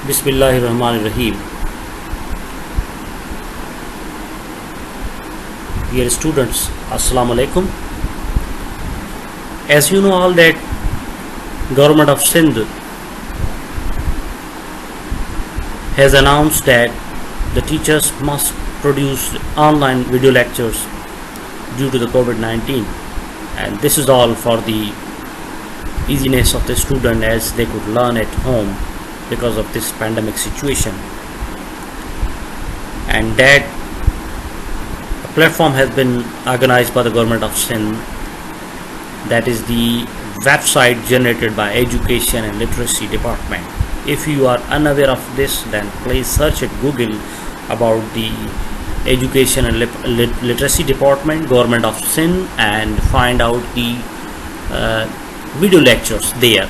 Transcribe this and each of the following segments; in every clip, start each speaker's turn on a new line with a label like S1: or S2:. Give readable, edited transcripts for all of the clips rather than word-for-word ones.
S1: Bismillahirrahmanirrahim. Dear students, Assalamu alaikum. As you know all that Government of Sindh has announced that the teachers must produce online video lectures due to the COVID-19, and this is all for the easiness of the student as they could learn at home because of this pandemic situation. And that platform has been organized by the Government of Sindh, that is the website generated by Education and Literacy Department. If you are unaware of this, then please search at Google about the Education and Literacy Department, Government of Sindh, and find out the video lectures there.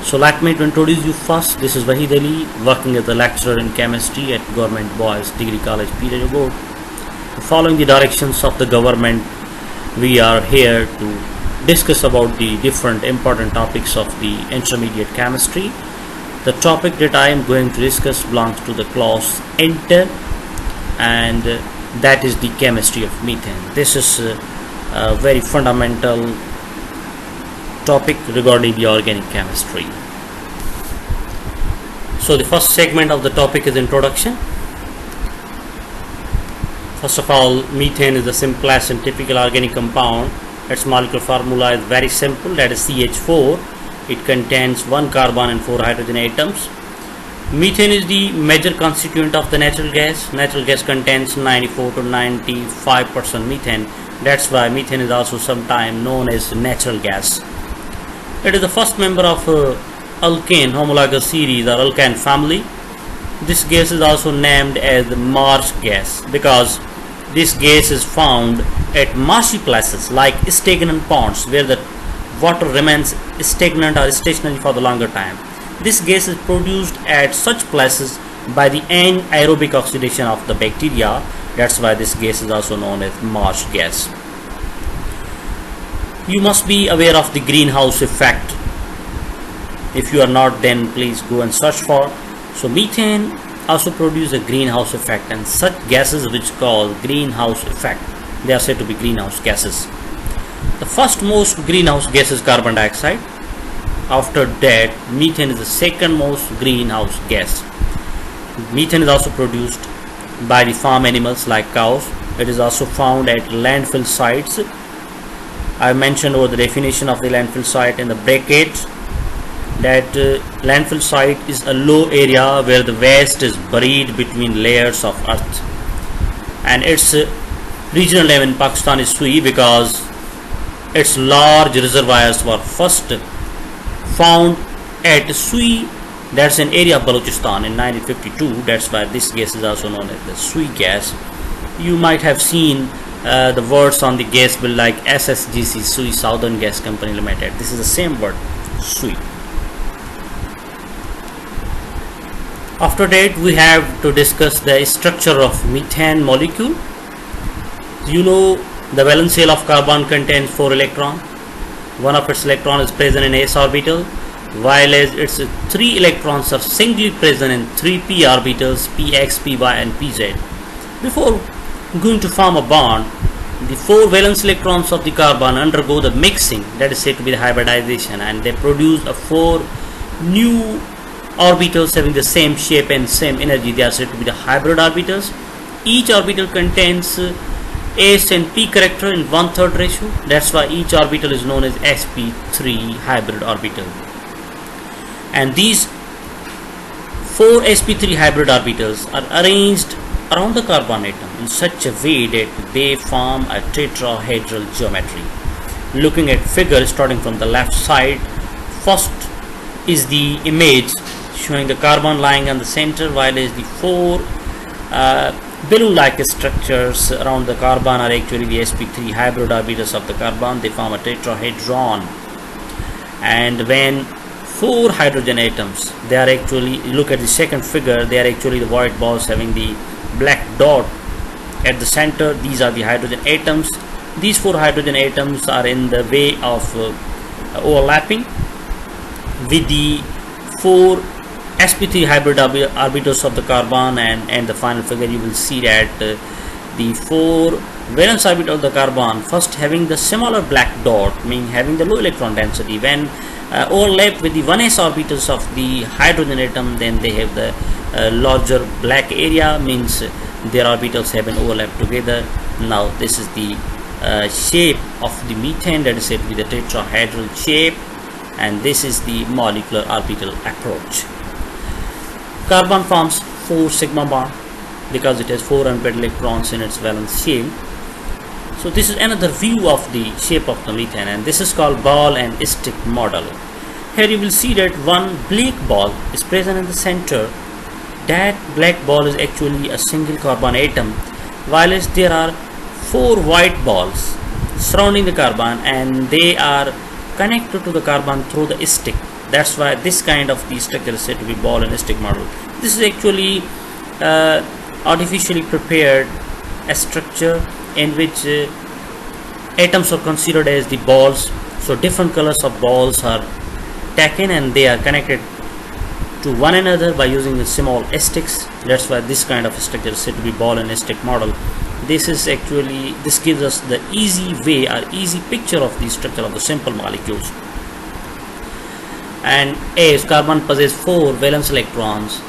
S1: So let me introduce you first. This is Waheed Ali, working as a lecturer in chemistry at Government Boys Degree College, Goth. Following the directions of the government, we are here to discuss about the different important topics of the intermediate chemistry. The topic that I am going to discuss belongs to the class Inter, and that is the chemistry of methane. This is a very fundamental topic regarding the organic chemistry. So the first segment of the topic is introduction. First of all, methane is the simplest and typical organic compound. Its molecular formula is very simple, that is CH4. It contains 1 carbon and 4 hydrogen atoms. Methane is the major constituent of the natural gas. Natural gas contains 94 to 95% methane. That's why methane is also sometimes known as natural gas. It is the first member of alkane homologous series or alkane family. This gas is also named as the marsh gas because this gas is found at marshy places like stagnant ponds where the water remains stagnant or stationary for the longer time. This gas is produced at such places by the anaerobic oxidation of the bacteria. That's why this gas is also known as marsh gas. You must be aware of the greenhouse effect. If you are not, then please go and search for. So methane also produces a greenhouse effect, and such gases which cause greenhouse effect, they are said to be greenhouse gases. The first most greenhouse gas is carbon dioxide. After that, methane is the second most greenhouse gas. Methane is also produced by the farm animals like cows. It is also found at landfill sites. I mentioned over the definition of the landfill site in the bracket that landfill site is a low area where the waste is buried between layers of earth, and its regional name in Pakistan is Sui because its large reservoirs were first found at Sui, that's an area of Balochistan, in 1952. That's why this gas is also known as the Sui gas. You might have seen the words on the gas bill like SSGC, Sui Southern Gas Company Limited. This is the same word, Sui. After that, we have to discuss the structure of methane molecule. You know, the valence shell of carbon contains 4 electrons. One of its electrons is present in s orbital, while as its 3 electrons are singly present in 3 p orbitals, px, py, and pz. Before going to form a bond, the 4 valence electrons of the carbon undergo the mixing, that is said to be the hybridization, and they produce a 4 new orbitals having the same shape and same energy. They are said to be the hybrid orbitals. Each orbital contains s and p character in 1/3 ratio. That's why each orbital is known as sp3 hybrid orbital. And these 4 sp3 hybrid orbitals are arranged around the carbon atom in such a way that they form a tetrahedral geometry. Looking at figure starting from the left side, first is the image showing the carbon lying on the center, while as the 4 balloon-like structures around the carbon are actually the sp3 hybrid orbitals of the carbon. They form a tetrahedron, and when 4 hydrogen atoms, they are actually, look at the second figure, they are actually the white balls having the black dot at the center. These are the hydrogen atoms. These 4 hydrogen atoms are in the way of overlapping with the 4 sp3 hybrid orbitals of the carbon, and the final figure you will see that the 4 valence orbital of the carbon first having the smaller black dot, meaning having the low electron density. When overlap with the 1s orbitals of the hydrogen atom, then they have the larger black area, means their orbitals have an overlap together. Now this is the shape of the methane, that is said to be the tetrahedral shape, and this is the molecular orbital approach. Carbon forms 4 sigma bond because it has 4 unpaired electrons in its valence shell. So this is another view of the shape of the methane, and this is called ball and stick model. Here you will see that one black ball is present in the center. That black ball is actually a single carbon atom, while there are 4 white balls surrounding the carbon, and they are connected to the carbon through the stick. That's why this kind of the structure is said to be ball and stick model. This is actually artificially prepared a structure in which atoms are considered as the balls. So different colors of balls are taken and they are connected to one another by using the small sticks. That's why this kind of structure is said to be ball and stick model. This gives us the easy way or easy picture of the structure of the simple molecules. And as carbon possesses 4 valence electrons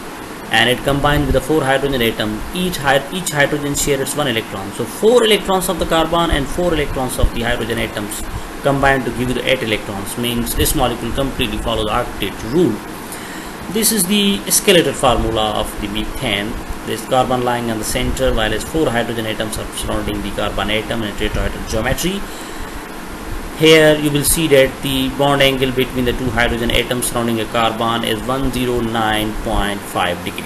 S1: and it combined with the 4 hydrogen atom, each hydrogen shares 1 electron. So 4 electrons of the carbon and 4 electrons of the hydrogen atoms combined to give you the 8 electrons, means this molecule completely follows the octet rule. This is the skeletal formula of the methane. This carbon lying on the center, while as 4 hydrogen atoms are surrounding the carbon atom in tetrahedral geometry. Here you will see that the bond angle between the 2 hydrogen atoms surrounding a carbon is 109.5 degree,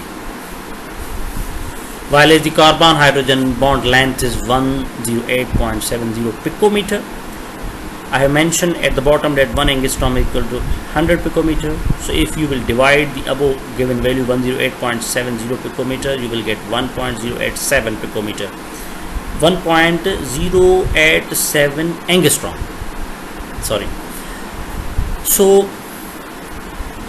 S1: while as the carbon hydrogen bond length is 108.70 picometer. I have mentioned at the bottom that 1 angstrom is equal to 100 picometer. So if you will divide the above given value 108.70 picometer, you will get 1.087 picometer, 1.087 angstrom. Sorry. So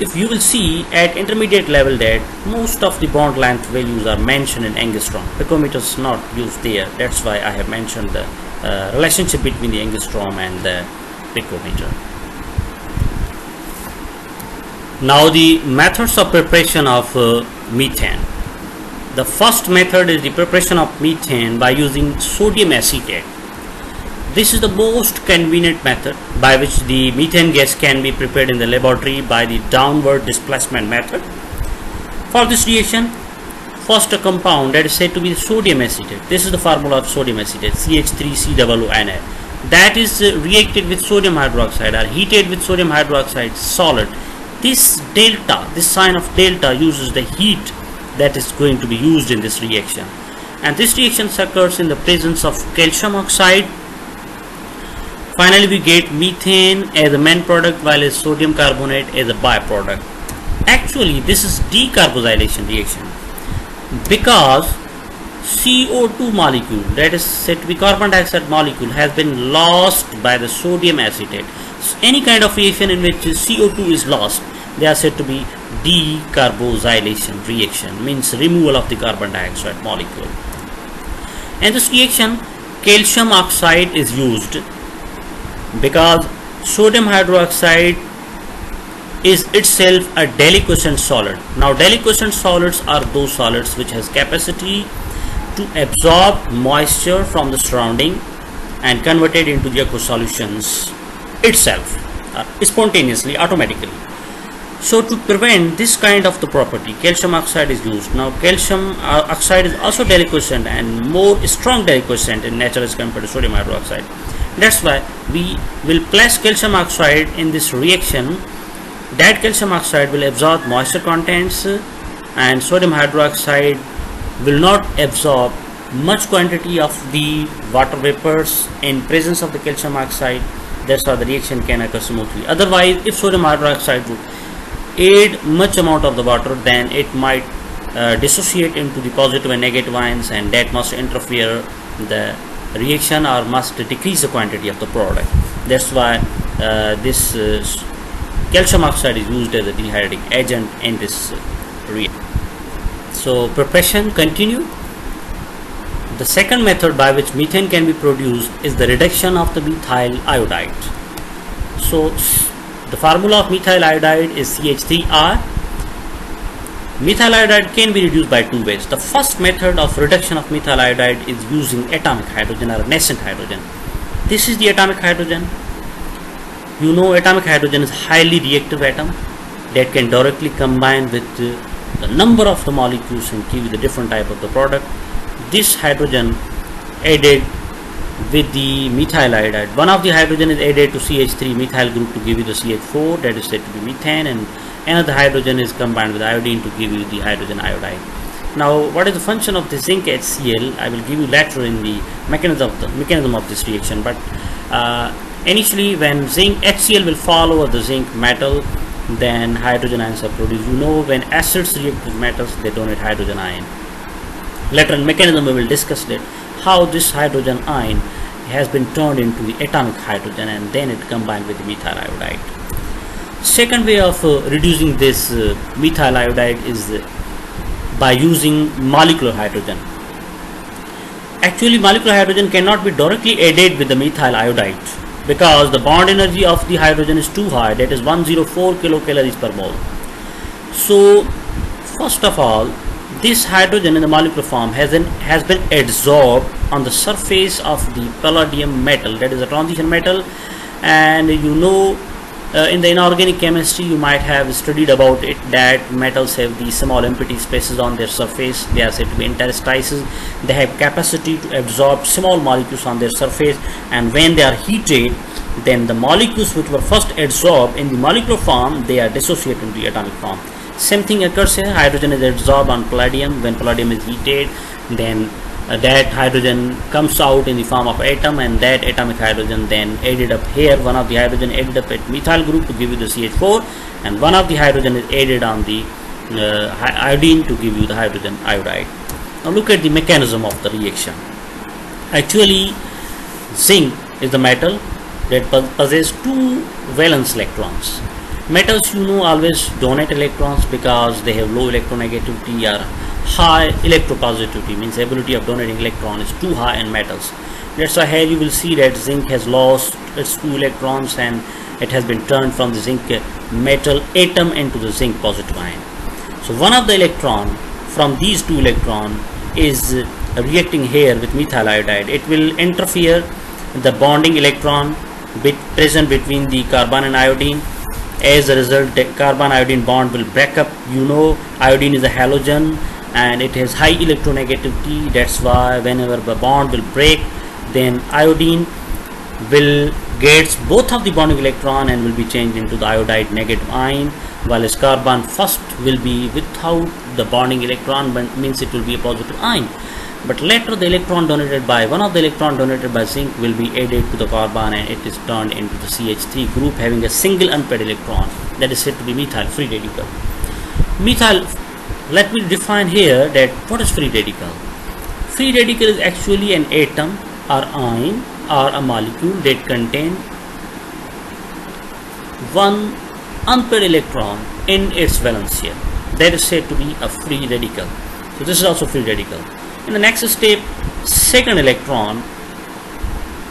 S1: if you will see at intermediate level that most of the bond length values are mentioned in angstrom, picometer is not used there. That's why I have mentioned the relationship between the angstrom and the picometer. Now the methods of preparation of methane. The first method is the preparation of methane by using sodium acetate. This is the most convenient method by which the methane gas can be prepared in the laboratory by the downward displacement method. For this reaction, first a compound that is said to be sodium acetate. This is the formula of sodium acetate, CH3COONA. That is reacted with sodium hydroxide or heated with sodium hydroxide solid. This delta, this sign of delta, uses the heat that is going to be used in this reaction. And this reaction occurs in the presence of calcium oxide. Finally, we get methane as a main product, while as sodium carbonate as a byproduct. Actually, this is decarboxylation reaction, because CO2 molecule, that is said to be carbon dioxide molecule, has been lost by the sodium acetate. So any kind of reaction in which CO2 is lost, they are said to be decarboxylation reaction, means removal of the carbon dioxide molecule. And this reaction, calcium oxide is used because sodium hydroxide is itself a deliquescent solid. Now deliquescent solids are those solids which has capacity to absorb moisture from the surrounding and convert it into the aqueous solutions itself, spontaneously, automatically. So to prevent this kind of the property, calcium oxide is used. Now calcium oxide is also deliquescent and more strong deliquescent in nature as compared to sodium hydroxide. That's why we will place calcium oxide in this reaction. That calcium oxide will absorb moisture contents and sodium hydroxide will not absorb much quantity of the water vapors in presence of the calcium oxide. That's how the reaction can occur smoothly. Otherwise, if sodium hydroxide would add much amount of the water, then it might dissociate into the positive and negative ions, and that must interfere the reaction or must decrease the quantity of the product. That's why this calcium oxide is used as a dehydrating agent in this reaction. So preparation continue. The second method by which methane can be produced is the reduction of the methyl iodide. So the formula of methyl iodide is CH3R. Methyl iodide can be reduced by two ways. The first method of reduction of methyl iodide is using atomic hydrogen or nascent hydrogen. This is the atomic hydrogen. You know, atomic hydrogen is highly reactive atom that can directly combine with the number of the molecules and give you the different type of the product. This hydrogen added with the methyl iodide. One of the hydrogen is added to CH3 methyl group to give you the CH4, that is said to be methane, and another hydrogen is combined with iodine to give you the hydrogen iodide. Now, what is the function of the zinc HCl? I will give you later in the mechanism of this reaction. But initially, when zinc HCl will fall over the zinc metal, then hydrogen ions are produced. You know, when acids react with metals, they donate hydrogen ion. Later in mechanism, we will discuss that how this hydrogen ion has been turned into the atomic hydrogen and then it combined with the methyl iodide. Second way of reducing this methyl iodide is by using molecular hydrogen. Actually, molecular hydrogen cannot be directly added with the methyl iodide because the bond energy of the hydrogen is too high, that is 104 kilocalories per mole. So first of all, this hydrogen in the molecular form has been adsorbed on the surface of the palladium metal, that is a transition metal. And you know, in the inorganic chemistry you might have studied about it that metals have these small empty spaces on their surface. They are said to be interstices. They have capacity to absorb small molecules on their surface, and when they are heated, then the molecules which were first adsorbed in the molecular form, they are dissociated in the atomic form. Same thing occurs here. Hydrogen is adsorbed on palladium. When palladium is heated, then that hydrogen comes out in the form of atom, and that atomic hydrogen then added up here. One of the hydrogen added up at methyl group to give you the CH4, and one of the hydrogen is added on the iodine to give you the hydrogen iodide. Now look at the mechanism of the reaction. Actually, zinc is the metal that possesses two valence electrons. Metals, you know, always donate electrons because they have low electronegativity or high electropositivity, means ability of donating electron is too high in metals. That's why here you will see that zinc has lost its two electrons and it has been turned from the zinc metal atom into the zinc positive ion. So one of the electron from these two electron is reacting here with methyl iodide. It will interfere the bonding electron present between the carbon and iodine. As a result, the carbon iodine bond will break up. You know, iodine is a halogen and it has high electronegativity. That's why whenever the bond will break, then iodine will get both of the bonding electron and will be changed into the iodide negative ion, while as carbon first will be without the bonding electron, but means it will be a positive ion. But later the electron donated by one of the electron donated by zinc will be added to the carbon and it is turned into the CH3 group having a single unpaired electron, that is said to be methyl free radical. Methyl, let me define here that what is free radical. Free radical is actually an atom or ion or a molecule that contain one unpaired electron in its valence shell. That is said to be a free radical. So this is also free radical. In the next step, second electron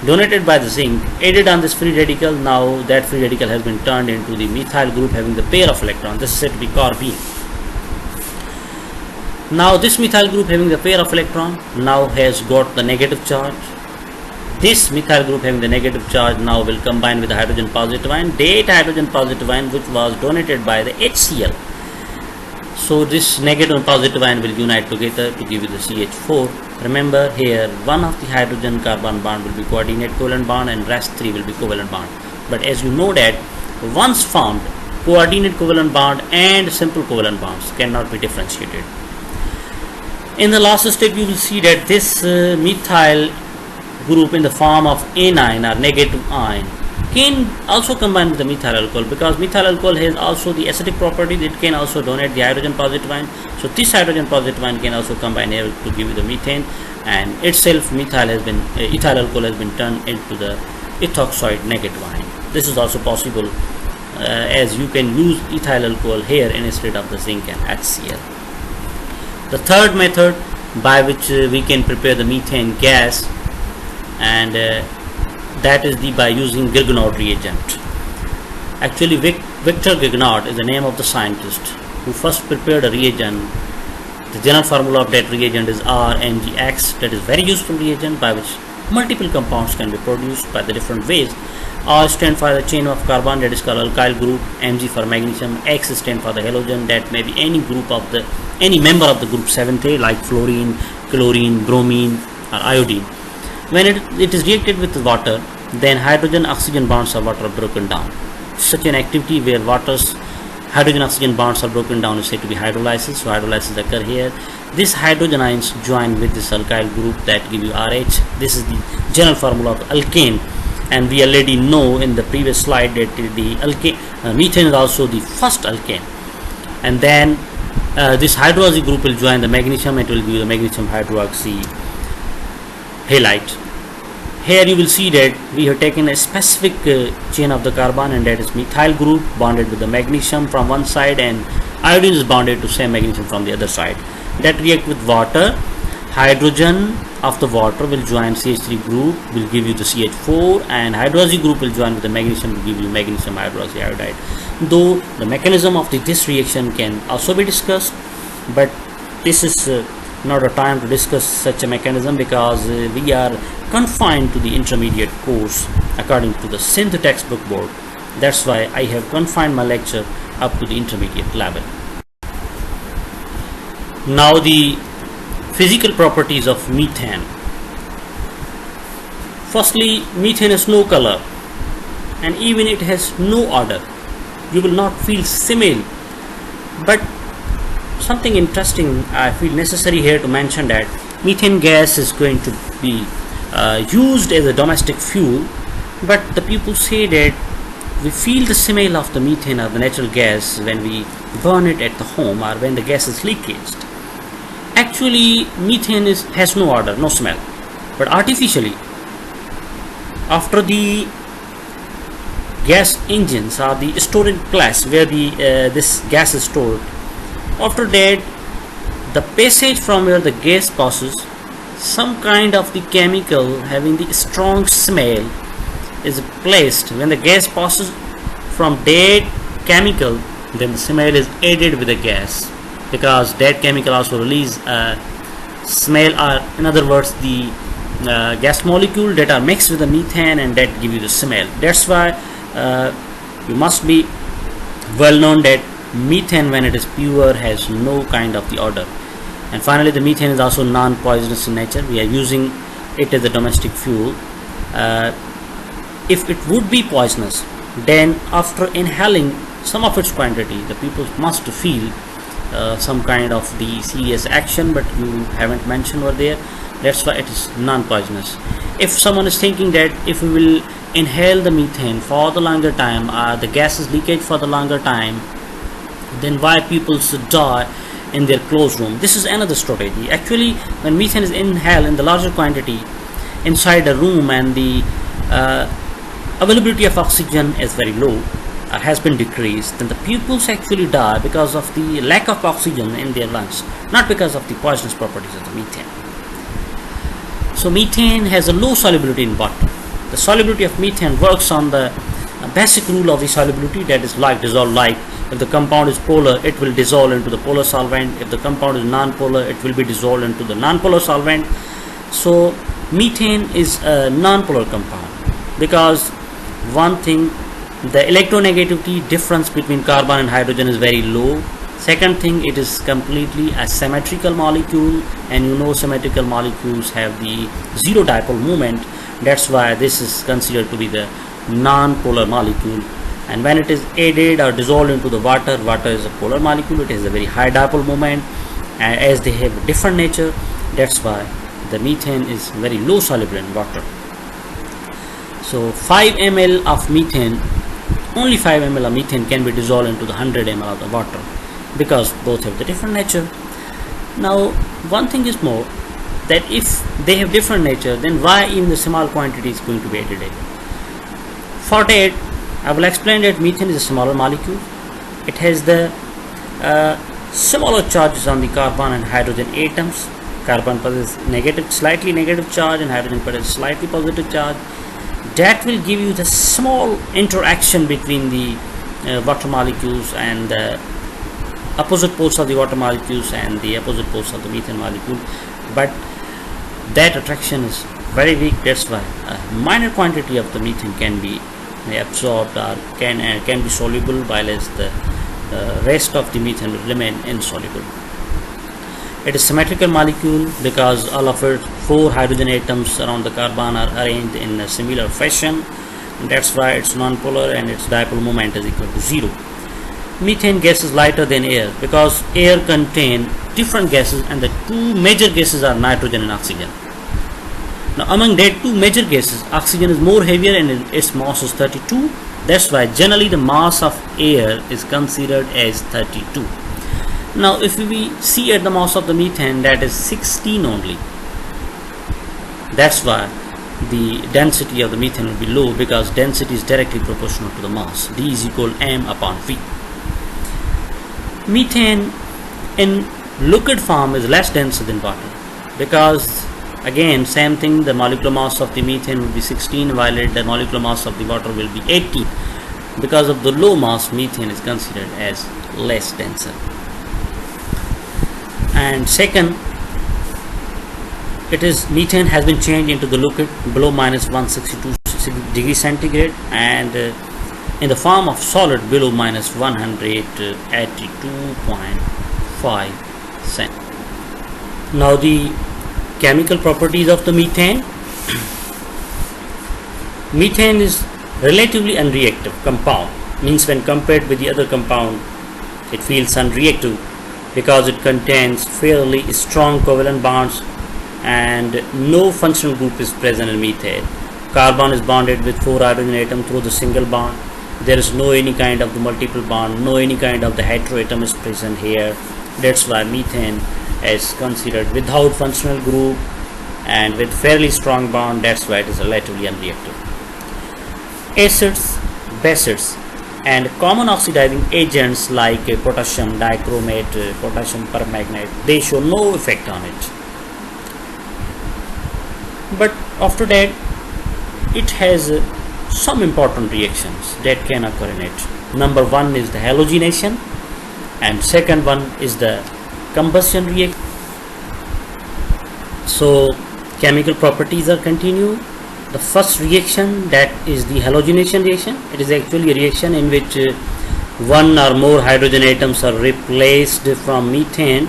S1: donated by the zinc added on this free radical. Now that free radical has been turned into the methyl group having the pair of electrons. This is said to be carbene. Now this methyl group having the pair of electron now has got the negative charge. This methyl group having the negative charge now will combine with the hydrogen positive ion. That hydrogen positive ion which was donated by the HCl. So this negative and positive ion will unite together to give you the CH4. Remember here, one of the hydrogen carbon bond will be coordinate covalent bond and rest 3 will be covalent bond. But as you know that once formed, coordinate covalent bond and simple covalent bonds cannot be differentiated. In the last step you will see that this methyl group in the form of anion or negative ion can also combine with the methyl alcohol, because methyl alcohol has also the acidic properties. It can also donate the hydrogen positive ion. So this hydrogen positive ion can also combine here to give you the methane, and itself ethyl alcohol has been turned into the ethoxide negative ion. This is also possible as you can use ethyl alcohol here instead of the zinc and HCl. The third method by which we can prepare the methane gas, and that is by using Goth reagent. Actually, Victor Goth is the name of the scientist who first prepared a reagent. The general formula of that reagent is RMgX. That is very useful reagent by which multiple compounds can be produced by the different ways. R stand for the chain of carbon, that is called alkyl group. Mg for magnesium. X stand for the halogen, that may be any member of the group 7th, like fluorine, chlorine, bromine or iodine. When it is reacted with water, then hydrogen oxygen bonds of water are broken down. Such an activity where water's hydrogen oxygen bonds are broken down is said to be hydrolysis. So hydrolysis occur here. These hydrogen ions join with this alkyl group that give you RH. This is the general formula of alkane, and we already know in the previous slide that the methane is also the first alkane. And then this hydroxy group will join the magnesium. It will give you the magnesium hydroxy halide. Here you will see that we have taken a specific chain of the carbon, and that is methyl group bonded with the magnesium from one side, and iodine is bonded to same magnesium from the other side. That react with water. Hydrogen of the water will join CH3 group, will give you the CH4, and hydroxy group will join with the magnesium to give you magnesium hydroxy iodide. Though the mechanism of this reaction can also be discussed, but this is not a time to discuss such a mechanism because we are confined to the intermediate course according to the synth textbook board. That's why I have confined my lecture up to the intermediate level. Now the physical properties of methane. Firstly, methane has no color, and even it has no odor. You will not feel smell. But something interesting I feel necessary here to mention, that methane gas is going to be used as a domestic fuel, but the people say that we feel the smell of the methane or the natural gas when we burn it at the home or when the gas is leakaged. Actually, methane has no odor, no smell, but artificially, after the gas engines or the storage place where this gas is stored, after that the passage from where the gas passes, some kind of the chemical having the strong smell is placed. When the gas passes from that chemical, then the smell is added with the gas, because that chemical also release smell, or in other words the gas molecule that are mixed with the methane, and that give you the smell. That's why you must be well known that methane, when it is pure, has no kind of the odor. And finally, the methane is also non-poisonous in nature. We are using it as a domestic fuel. If it would be poisonous, then after inhaling some of its quantity, the people must feel some kind of the serious action, but you haven't mentioned over there. That's why it is non-poisonous. If someone is thinking that if we will inhale the methane for the longer time, or the gas is leakage for the longer time, then why people should die in their closed room? This is another strategy. Actually, when methane is inhaled in the larger quantity inside a room, and the availability of oxygen is very low or has been decreased, then the pupils actually die because of the lack of oxygen in their lungs, not because of the poisonous properties of the methane. So methane has a low solubility in water. The solubility of methane works on the basic rule of the solubility, that is like dissolve like. If the compound is polar, it will dissolve into the polar solvent. If the compound is non-polar, it will be dissolved into the non-polar solvent. So methane is a non-polar compound because one thing, the electronegativity difference between carbon and hydrogen is very low. Second thing, it is completely a symmetrical molecule, and you know symmetrical molecules have the zero dipole moment. That's why this is considered to be the non-polar molecule. And when it is added or dissolved into the water, water is a polar molecule. It has a very high dipole moment, and as they have a different nature, that's why the methane is very low soluble in water. So 5 ml of methane, only 5 ml of methane can be dissolved into the 100 ml of the water, because both have the different nature. Now one thing is more, that if they have different nature, then why even the small quantity is going to be added in? For that, I will explain that methane is a smaller molecule. It has the smaller charges on the carbon and hydrogen atoms. Carbon possesses slightly negative charge, and hydrogen possesses slightly positive charge. That will give you the small interaction between the water molecules and the opposite poles of the water molecules and the opposite poles of the methane molecule, but that attraction is very weak. That's why a minor quantity of the methane can be absorbed or can be soluble, while as the rest of the methane will remain insoluble. It is symmetrical molecule because all of its 4 hydrogen atoms around the carbon are arranged in a similar fashion. That's why it's nonpolar and its dipole moment is equal to 0. Methane gas is lighter than air because air contains different gases, and the 2 major gases are nitrogen and oxygen. Now among that 2 major gases, oxygen is more heavier and its mass is 32. That's why generally the mass of air is considered as 32. Now if we see at the mass of the methane, that is 16 only. That's why the density of the methane will be low, because density is directly proportional to the mass. D is equal m upon v. Methane in liquid form is less denser than water because, again, same thing, the molecular mass of the methane will be 16, while the molecular mass of the water will be 18. Because of the low mass, methane is considered as less denser. And second, methane has been changed into the liquid below minus 162 degrees centigrade, and in the form of solid below minus 182.5 cent. Now the chemical properties of the methane. Methane is relatively unreactive compound, means when compared with the other compound it feels unreactive because it contains fairly strong covalent bonds and no functional group is present in methane. Carbon is bonded with 4 hydrogen atoms through the single bond. There is no any kind of the multiple bond, no any kind of the heteroatom is present here. That's why methane is considered without functional group and with fairly strong bond. That's why it is relatively unreactive. Acids, bases and common oxidizing agents like potassium dichromate, potassium permanganate, they show no effect on it. But after that, it has some important reactions that can occur in it. Number 1 is the halogenation, and second one is the combustion reaction. So chemical properties are continued. The first reaction, that is the halogenation reaction. It is actually a reaction in which 1 or more hydrogen atoms are replaced from methane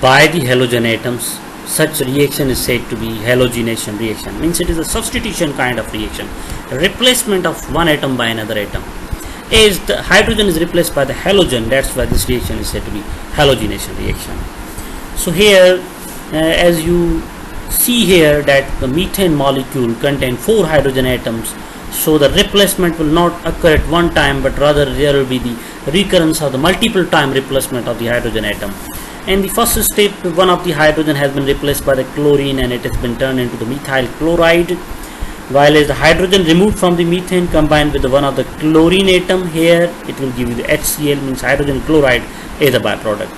S1: by the halogen atoms. Such reaction is said to be halogenation reaction, means it is a substitution kind of reaction, a replacement of one atom by another atom. As the hydrogen is replaced by the halogen, that's why this reaction is said to be halogenation reaction. So here, as you see here, that the methane molecule contains 4 hydrogen atoms, so the replacement will not occur at one time, but rather there will be the recurrence of the multiple time replacement of the hydrogen atom. In the first step, one of the hydrogen has been replaced by the chlorine and it has been turned into the methyl chloride, while as the hydrogen removed from the methane combined with the one of the chlorine atom, here it will give you the HCl, means hydrogen chloride as a byproduct.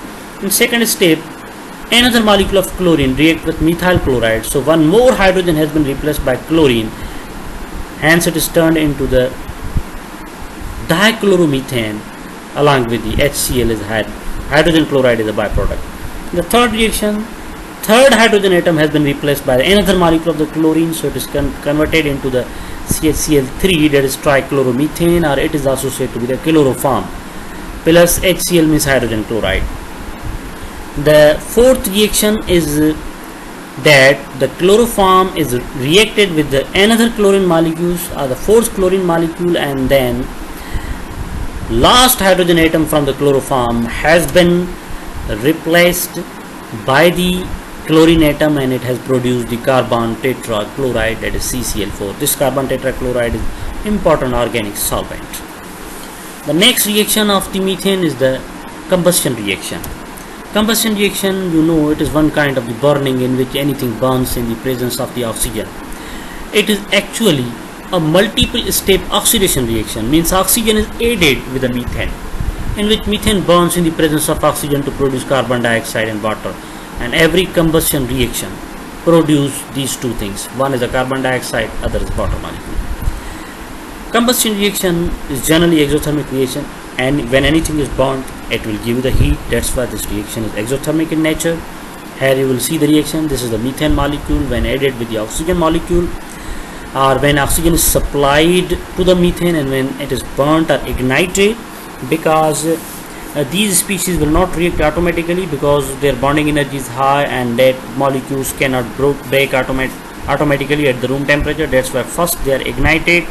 S1: In second step, another molecule of chlorine react with methyl chloride, so one more hydrogen has been replaced by chlorine, hence it is turned into the dichloromethane along with the HCl is hydrogen chloride is a byproduct. The third reaction, third hydrogen atom has been replaced by another molecule of the chlorine, so it is converted into the CHCl3, that is trichloromethane, or it is associated with the chloroform, plus HCl means hydrogen chloride. The fourth reaction is that the chloroform is reacted with the another chlorine molecules or the fourth chlorine molecule, and then last hydrogen atom from the chloroform has been replaced by the chlorine atom and it has produced the carbon tetrachloride, that is CCl4. This carbon tetrachloride is important organic solvent. The next reaction of the methane is the combustion reaction. Combustion reaction, you know, it is one kind of the burning in which anything burns in the presence of the oxygen. It is actually a multiple step oxidation reaction, means oxygen is added with the methane, in which methane burns in the presence of oxygen to produce carbon dioxide and water, and every combustion reaction produce these two things. One is the carbon dioxide, other is water molecule. Combustion reaction is generally exothermic reaction, and when anything is burnt, it will give you the heat. That's why this reaction is exothermic in nature. Here you will see the reaction. This is the methane molecule when added with the oxygen molecule, or when oxygen is supplied to the methane and when it is burnt or ignited, because these species will not react automatically because their bonding energy is high and that molecules cannot break automatically at the room temperature. That's why first they are ignited,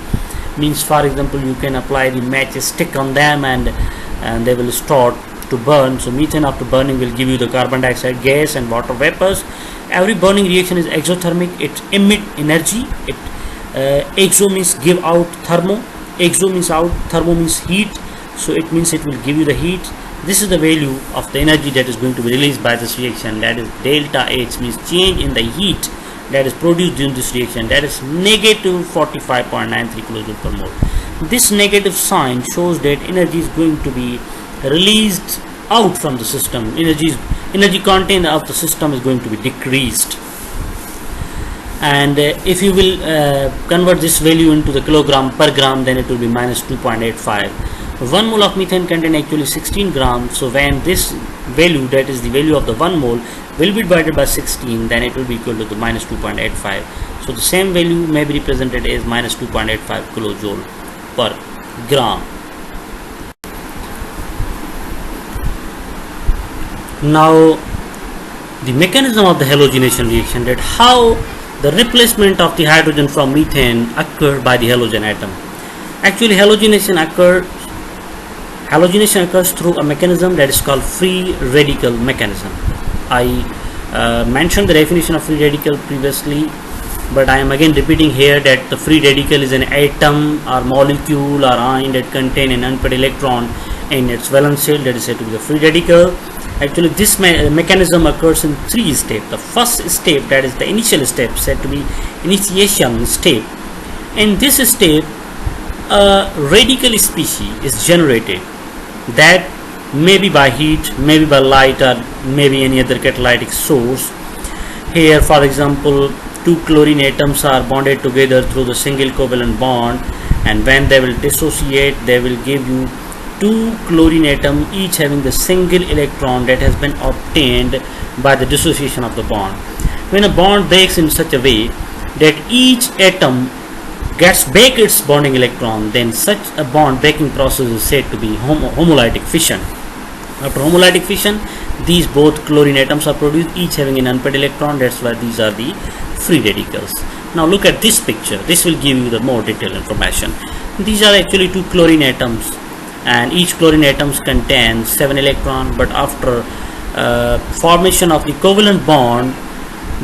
S1: means for example you can apply the match stick on them and they will start to burn. So methane after burning will give you the carbon dioxide gas and water vapors. Every burning reaction is exothermic. It emit energy. It exo means give out, thermo, exo means out, thermo means heat, so it means it will give you the heat. This is the value of the energy that is going to be released by this reaction, that is delta H, means change in the heat that is produced during this reaction, that is negative 45.93 kilojoule per mole. This negative sign shows that energy is going to be released out from the system. Energy content of the system is going to be decreased. And if you will convert this value into the kilogram per gram, then it will be minus 2.85. 1 mole of methane contain actually 16 grams. So when this value, that is the value of the 1 mole, will be divided by 16, then it will be equal to the minus 2.85. So the same value may be represented as minus 2.85 kilojoule per gram. Now the mechanism of the halogenation reaction, that how the replacement of the hydrogen from methane occurred by the halogen atom. Actually halogenation occurs through a mechanism that is called free radical mechanism. I mentioned the definition of free radical previously, but I am again repeating here that the free radical is an atom or molecule or ion that contain an unpaired electron in its valence shell, that is said to be the free radical. Actually this mechanism occurs in 3 steps. The first step, that is the initial step, said to be initiation step. In this step a radical species is generated, that may be by heat, maybe by light, or maybe any other catalytic source. Here for example 2 chlorine atoms are bonded together through the single covalent bond, and when they will dissociate they will give you 2 chlorine atoms, each having the single electron that has been obtained by the dissociation of the bond. When a bond breaks in such a way that each atom gets back its bonding electron, then such a bond breaking process is said to be homolytic fission. After homolytic fission, these both chlorine atoms are produced, each having an unpaired electron. That's why these are the free radicals. Now look at this picture. This will give you the more detailed information. These are actually 2 chlorine atoms, and each chlorine atoms contains 7 electrons, but after formation of the covalent bond,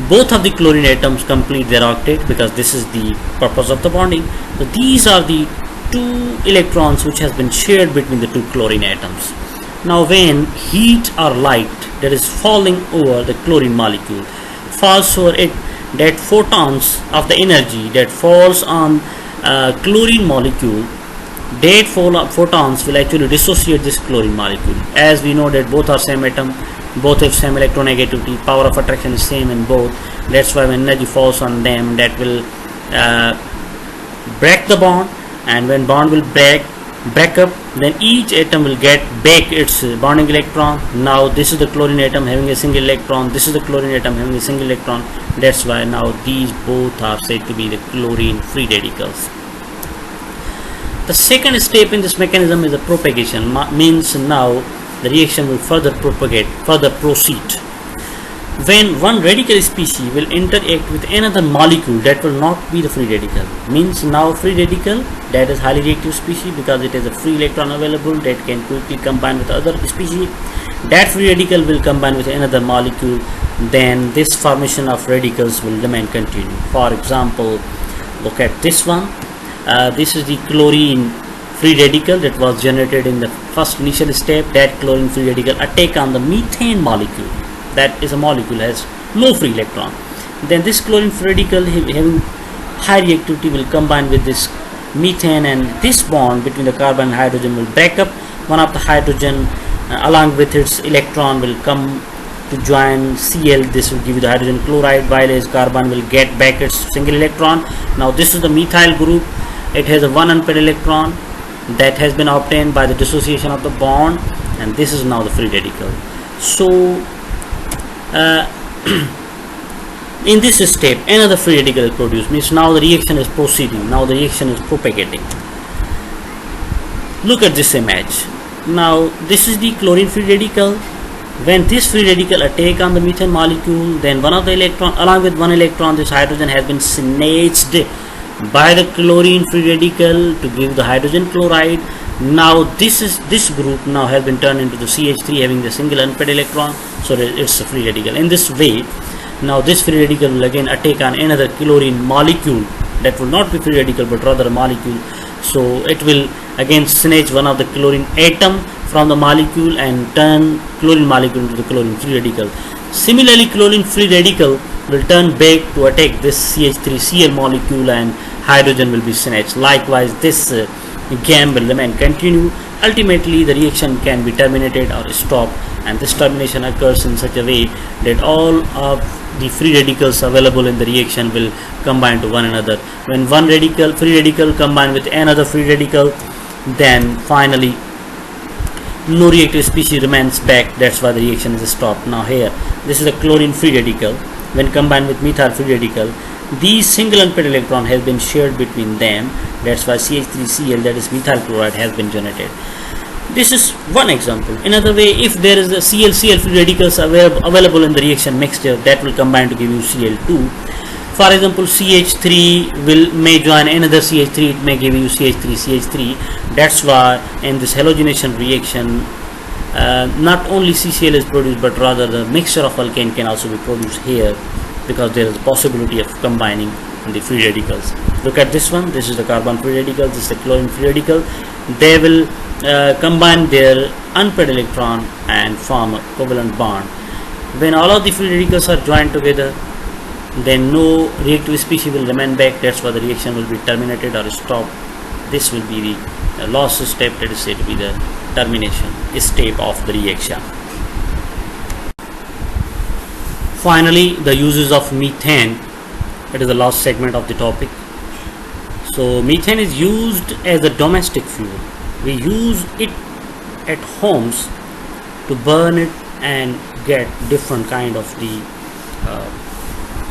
S1: both of the chlorine atoms complete their octet, because this is the purpose of the bonding. So these are the 2 electrons which has been shared between the 2 chlorine atoms. Now when heat or light that is falling over the chlorine molecule falls over it, that photons of the energy that falls on chlorine molecule, that photons will actually dissociate this chlorine molecule. As we know that both are same atom, both have same electronegativity, power of attraction is same in both. That's why when energy falls on them, that will break the bond, and when bond will break up, then each atom will get back its bonding electron. Now this is the chlorine atom having a single electron, this is the chlorine atom having a single electron. That's why now these both are said to be the chlorine free radicals. The second step in this mechanism is the propagation, means now the reaction will further propagate, further proceed. When one radical species will interact with another molecule that will not be the free radical, means now free radical, that is highly reactive species, because it has a free electron available that can quickly combine with other species. That free radical will combine with another molecule, then this formation of radicals will remain continue. For example, look at this one. This is the chlorine free radical that was generated in the first initial step. That chlorine free radical attack on the methane molecule, that is a molecule has no free electron. Then this chlorine free radical having high reactivity will combine with this methane, and this bond between the carbon and hydrogen will break up. One of the hydrogen along with its electron will come to join Cl. This will give you the hydrogen chloride, while its carbon will get back its single electron. Now this is the methyl group. It has a one unpaired electron that has been obtained by the dissociation of the bond, and this is now the free radical. So in this step another free radical is produced, means now the reaction is proceeding, now the reaction is propagating. Look at this image. Now this is the chlorine free radical. When this free radical attack on the methane molecule, then one of the electron, along with one electron, this hydrogen has been snatched by the chlorine free radical to give the hydrogen chloride. Now this group now has been turned into the CH3 having the single unpaired electron, so that it's a free radical. In this way, now this free radical will again attack on another chlorine molecule that will not be free radical but rather a molecule. So it will again snatch one of the chlorine atom from the molecule and turn chlorine molecule into the chlorine free radical. Similarly, chlorine free radical will turn back to attack this CH3Cl molecule and hydrogen will be snatched. Likewise, this game will remain continue. Ultimately, the reaction can be terminated or stopped, and this termination occurs in such a way that all of the free radicals available in the reaction will combine to one another. When one radical, free radical, combine with another free radical, then finally no reactive species remains back. That's why the reaction is stopped. Now here, this is a chlorine free radical. When combined with methyl free radical, these single unpaired electron has been shared between them. That's why CH3Cl, that is methyl chloride, has been generated. This is one example. Another way, if there is a Cl free radicals available in the reaction mixture, that will combine to give you Cl2. For example, CH3 may join another CH3, it may give you CH3. That's why in this halogenation reaction, not only CCl is produced, but rather the mixture of alkane can also be produced here, because there is a possibility of combining the free radicals. Look at this one. This is the carbon free radical, this is the chlorine free radical. They will combine their unpaired electron and form a covalent bond. When all of the free radicals are joined together, then no reactive species will remain back. That's why the reaction will be terminated or stopped. This will be the last step, that is said to be the termination step of the reaction. Finally, the uses of methane. It is the last segment of the topic. So methane is used as a domestic fuel. We use it at homes to burn it and get different kind of the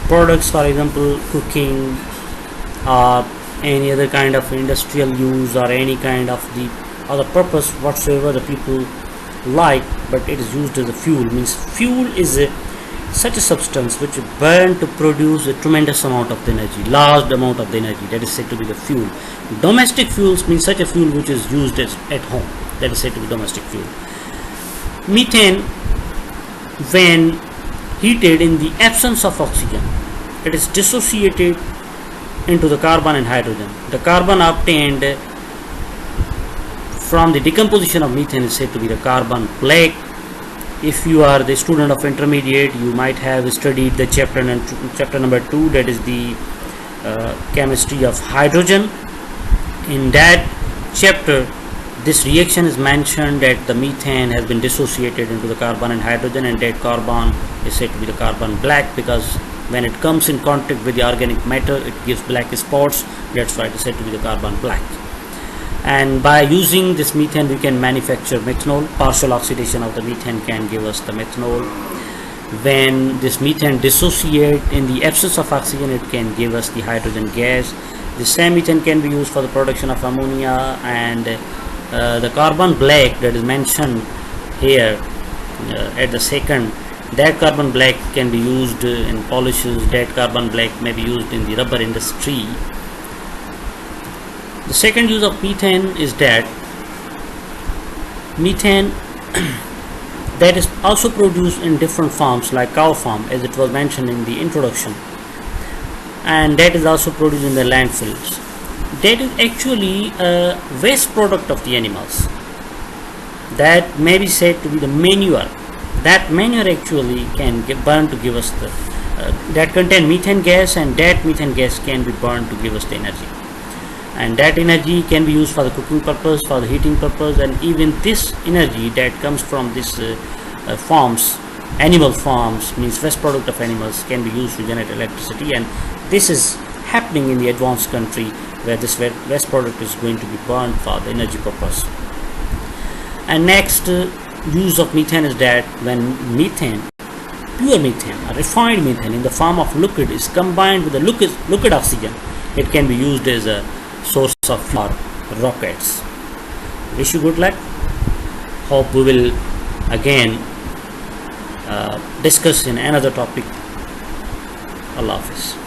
S1: products, for example cooking or any other kind of industrial use or any kind of the other purpose whatsoever the people like, but it is used as a fuel. Means fuel is such a substance which burn to produce a tremendous amount of the energy, large amount of the energy, that is said to be the fuel. Domestic fuels means such a fuel which is used at home, that is said to be domestic fuel. Methane, when heated in the absence of oxygen, it is dissociated into the carbon and hydrogen. The carbon obtained from the decomposition of methane is said to be the carbon black. If you are the student of intermediate, you might have studied the chapter number 2, that is the chemistry of hydrogen. In that chapter, this reaction is mentioned that the methane has been dissociated into the carbon and hydrogen, and that carbon is said to be the carbon black, because when it comes in contact with the organic matter, it gives black spots. That's why it is said to be the carbon black. And by using this methane, we can manufacture methanol. Partial oxidation of the methane can give us the methanol. When this methane dissociates in the absence of oxygen, it can give us the hydrogen gas. The same methane can be used for the production of ammonia, and the carbon black that is mentioned here at the second, that carbon black can be used in polishes. That carbon black may be used in the rubber industry. The second use of methane is that methane that is also produced in different forms, like cow farm, as it was mentioned in the introduction, and that is also produced in the landfills. That is actually a waste product of the animals that may be said to be the manure. That manure actually can get burned to give us the that contain methane gas, and that methane gas can be burned to give us the energy, and that energy can be used for the cooking purpose, for the heating purpose, and even this energy that comes from this farms, animal farms, means waste product of animals, can be used to generate electricity. And this is happening in the advanced country where this waste product is going to be burned for the energy purpose. And next use of methane is that when methane, pure methane, a refined methane in the form of liquid, is combined with the liquid oxygen, it can be used as a source of fuel for rockets. Wish you good luck. Hope we will again discuss in another topic. Allah Hafiz.